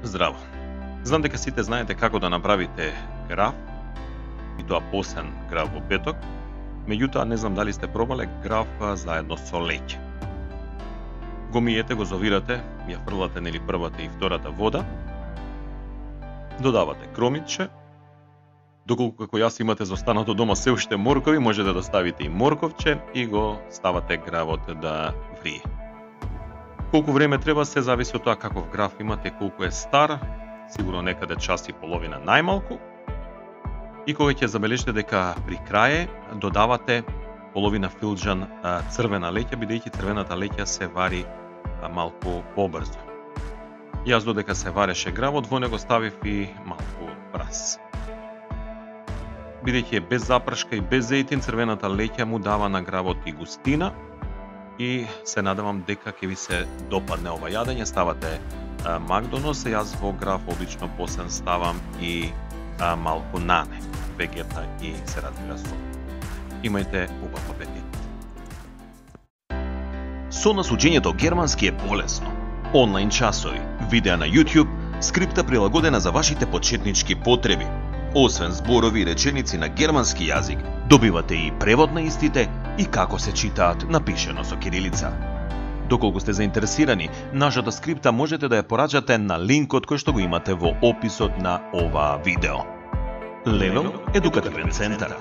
Здраво! Знам дека сите знаете како да направите граф, и тоа посен граф во петок, меѓутоа не знам дали сте пробале граф заедно со леќе. Го миете, го зовирате, ја фрлате нели првата и втората вода, додавате кромиче, доколку како јас имате за останато дома се уште моркови, можете да ставите и морковче и го ставате гравот да врие. Колку време треба се зависи од тоа каков граф имате, колку е стар, сигурно некаде час и половина најмалку. И кога ќе забележите дека при крај додавате половина филџан црвена леќа, бидејќи црвената леќа се вари малку побрзо. Јас додека се вареше гравот, во него ставив и малку браз. Бидејќи е без запршка и без зејтин, црвената леќа му дава на гравот и густина, и се надевам дека ќе ви се допадне ова јадење. Ставате магдонос, јас во граф обично посен ставам и малку нане, вегета и се разбира сол. Имајте убав апетит. Со нас учењето германски е полесно. Онлайн часови, видеа на YouTube, скрипта прилагодена за вашите почетнички потреби. Освен зборови и реченици на германски јазик, добивате и превод на истите и како се читаат напишено со кирилица. Доколку сте заинтересирани, нашата скрипта можете да ја порачате на линкот кој што го имате во описот на ова видео. Лело Едукативен центар.